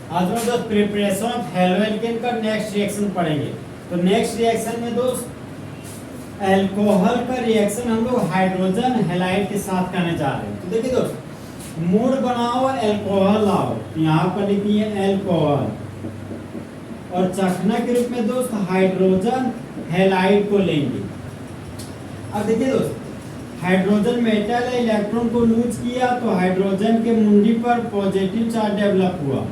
आज हम दोस्त प्रिपरेशन ऑफ हेलो एल्केन का नेक्स्ट रिएक्शन पढ़ेंगे। तो नेक्स्ट रिएक्शन में दोस्त अल्कोहल का रिएक्शन हम लोग हाइड्रोजन हैलाइड के साथ करने जा रहे हैं। तो देखिए दोस्त, मूड बनाओ अल्कोहल लाओ, यहाँ पर लिखिए अल्कोहल और चखना के रूप में दोस्त हाइड्रोजन हैलाइड को लेंगे। अब देखिए दोस्त, हाइड्रोजन मेटल इलेक्ट्रॉन को लूज किया तो हाइड्रोजन के मुंडी पर पॉजिटिव चार्ज डेवलप हुआ।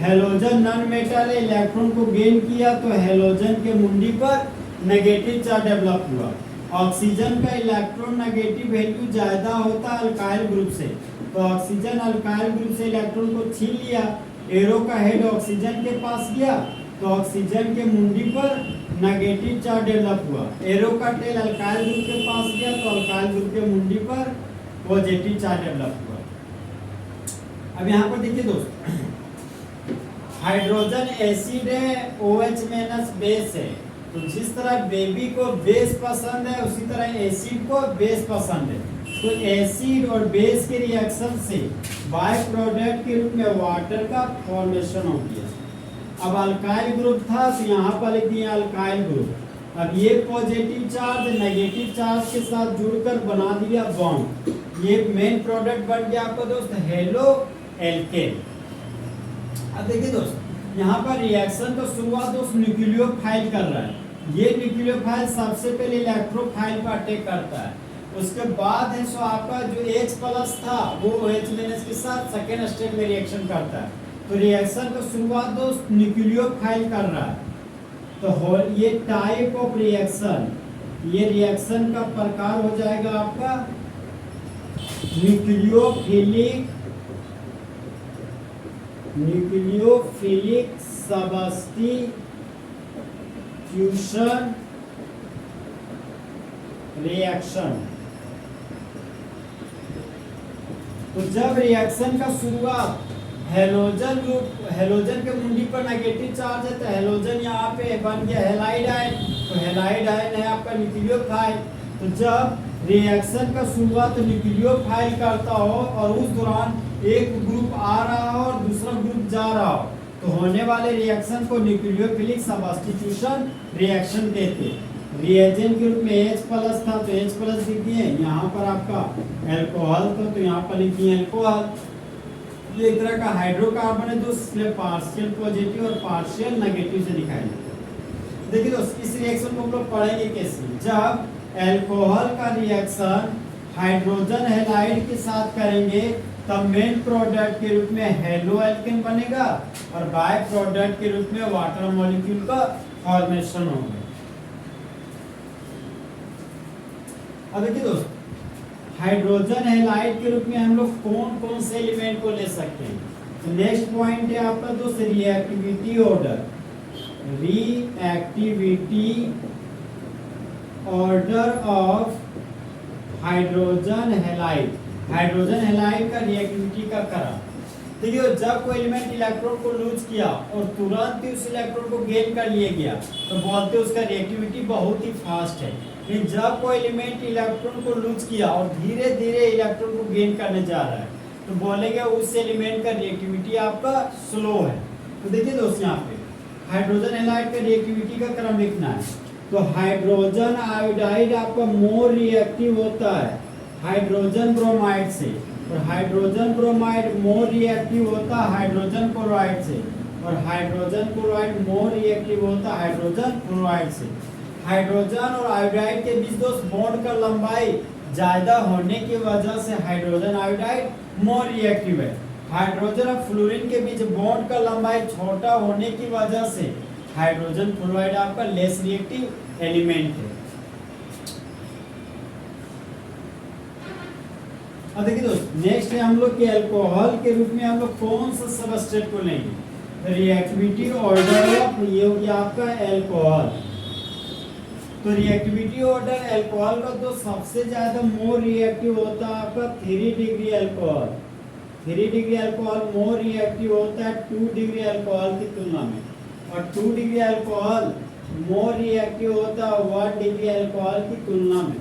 हेलोजन नॉन मेटल इलेक्ट्रॉन को गेन किया तो हेलोजन के मुंडी पर नेगेटिव चार्ज डेवलप हुआ। ऑक्सीजन का इलेक्ट्रॉन नेगेटिव वैल्यू ज्यादा होता है अल्काइल ग्रुप से, तो ऑक्सीजन अल्काइल ग्रुप से इलेक्ट्रॉन को छीन लिया। एरो का हेड ऑक्सीजन के पास गया तो ऑक्सीजन के मुंडी पर नेगेटिव चार्ज डेवलप हुआ। एरो का टेल अल्काइल ग्रुप के पास गया तो अल्काइल ग्रुप के मुंडी पर पॉजिटिव चार्ज डेवलप हुआ। अब यहाँ पर देखिए दोस्त, हाइड्रोजन एसिड है, OH माइनस बेस है। तो जिस तरह बेबी को बेस पसंद है उसी तरह एसिड को बेस पसंद है। तो एसिड और बेस के रिएक्शन से बाय प्रोडक्ट के रूप में वाटर का फॉर्मेशन हो गया। अब अल्काइल ग्रुप था तो यहाँ पर लिख दिया अल्काइल ग्रुप। अब ये पॉजिटिव चार्ज नेगेटिव चार्ज के साथ जुड़कर बना दिया बॉन्ड। ये मेन प्रोडक्ट बन गया आपका दोस्त हेलो एल्केन। अब देखिए दोस्त, यहाँ पर रिएक्शन तो शुरुआत दोस्त न्यूक्लियोफाइल कर रहा है। ये न्यूक्लियोफाइल सबसे पहले इलेक्ट्रोफाइल पर अटैक करता है। उसके बाद है सो आपका जो H प्लस था वो OH माइनस के साथ सेकेंड स्टेप में रिएक्शन करता है। तो रिएक्शन का शुरुआत दोस्त न्यूक्लियोफाइल कर रहा है। तो ये टाइप ऑफ रिएक्शन, ये रिएक्शन का प्रकार हो जाएगा आपका न्यूक्लियोफिलिक सब्स्टिट्यूशन रिएक्शन। तो जब रिएक्शन का शुरुआत हेलोजन के मुंडी पर नेगेटिव चार्ज है तो हेलोजन यहाँ पे बन गया हेलाइड आयन। तो हेलाइड आयन है आपका न्यूक्लियोफाइल। तो जब रिएक्शन का शुरुआत न्यूक्लियोफाइल करता हो और उस दौरान एक ग्रुप आ रहा हो और दूसरा ग्रुप जा रहा हो तो होने वाले रिएक्शन को न्यूक्लियोफिलिक सब्स्टिट्यूशन रिएक्शन कहते हैं। रिएजेंट के रूप में H प्लस था तो H प्लस लिख दिए। यहाँ पर आपका अल्कोहल था तो यहाँ पर लिख दिए अल्कोहल। ये एक तरह का हाइड्रोकार्बन है दोस्त, इसलिए पार्शियल पॉजिटिव और पार्शियल नेगेटिव से दिखाई देता है। देखिए दोस्त, इस रिएक्शन को हम लोग पढ़ेंगे कैसे। जब अल्कोहल का रिएक्शन हाइड्रोजन हैलाइड के साथ करेंगे तब मेन प्रोडक्ट के रूप में हेलो एल्केन बनेगा और बाय प्रोडक्ट के रूप में वाटर मॉलिक्यूल का फॉर्मेशन होगा। अब देखिए दोस्त, हाइड्रोजन हैलाइड के रूप में हम लोग कौन कौन से एलिमेंट को ले सकते हैं। तो नेक्स्ट पॉइंट है आपका दोस्त reactivity order. Reactivity order of hydrogen halide. Hydrogen halide का रिएक्टिविटी का करा। देखिए, जब कोई एलिमेंट इलेक्ट्रॉन को लूज किया और तुरंत ही उस इलेक्ट्रॉन को गेन कर लिया गया तो बोलते हैं उसका रिएक्टिविटी बहुत ही फास्ट है। लेकिन जब कोई एलिमेंट इलेक्ट्रॉन को लूज किया और धीरे धीरे इलेक्ट्रॉन को गेन करने जा रहा है तो बोलेंगे उस एलिमेंट का रिएक्टिविटी आपका स्लो है। तो देखिए दोस्त, यहाँ पे हाइड्रोजन हैलाइड का रिएक्टिविटी का क्रम लिखना है। तो हाइड्रोजन आयोडाइड आपका मोर रिएक्टिव होता है हाइड्रोजन ब्रोमाइड से, और हाइड्रोजन ब्रोमाइड मोर रिएक्टिव होता है हाइड्रोजन क्लोराइड से, और हाइड्रोजन क्लोराइड मोर रिएक्टिव होता है हाइड्रोजन फ्लोराइड से। हाइड्रोजन और आयोडाइड के बीच दोस्त बॉन्ड का लंबाई ज्यादा होने की वजह से हाइड्रोजन आयोडाइड मोर रिएक्टिव है। हाइड्रोजन और फ्लोरीन के बीच बॉन्ड का लंबाई छोटा होने की वजह से हाइड्रोजन फ्लोराइड आपका लेस रिएक्टिव एलिमेंट है। अब देखिए दोस्त, नेक्स्ट है हम लोग के अल्कोहल के रूप में हम लोग कौन सा सबस्ट्रेट को लेंगे। रिएक्टिविटी ऑर्डर ऑफ ये हो गया आपका अल्कोहल। तो रिएक्टिविटी ऑर्डर अल्कोहल का तो सबसे ज्यादा मोर रिएक्टिव होता है आपका 3 degree alcohol. 3 degree alcohol more reactive होता है 2 डिग्री अल्कोहल की तुलना में, और 2 डिग्री अल्कोहल मोर रिएक्टिव होता है 1 डिग्री अल्कोहल की तुलना में।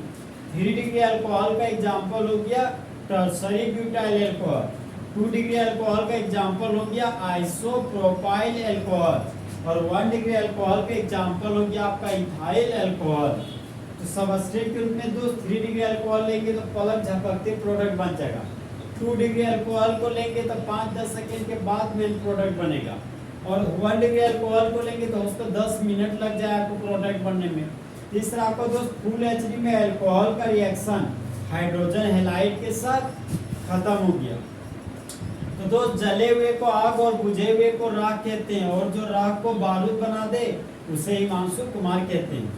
3 डिग्री अल्कोहल का एग्जांपल हो गया tertiary butyl alcohol. 2 degree alcohol का एग्जांपल हो गया आइसोप्रोपाइल अल्कोहल और 1 डिग्री अल्कोहल का एग्जांपल हो गया आपका इथाइल अल्कोहल। तो सबस्ट्रेट के रूप में दोस्त 3 डिग्री अल्कोहल लेंगे तो पलक झपकते प्रोडक्ट बन जाएगा। 2 डिग्री अल्कोहल को लेंगे तो 5-10 सेकेंड के बाद मेन प्रोडक्ट बनेगा और 1 डिग्री अल्कोहल को लेंगे तो उसको 10 मिनट लग जाए आपको प्रोडक्ट बनने में। इस तरह आपको दोस्त फुल एचडी में अल्कोहल का रिएक्शन हाइड्रोजन हैलाइड के साथ खत्म हो गया। तो दोस्त जले हुए को आग और बुझे हुए को राख कहते हैं और जो राख को बारूद बना दे उसे हिमांशु कुमार कहते हैं।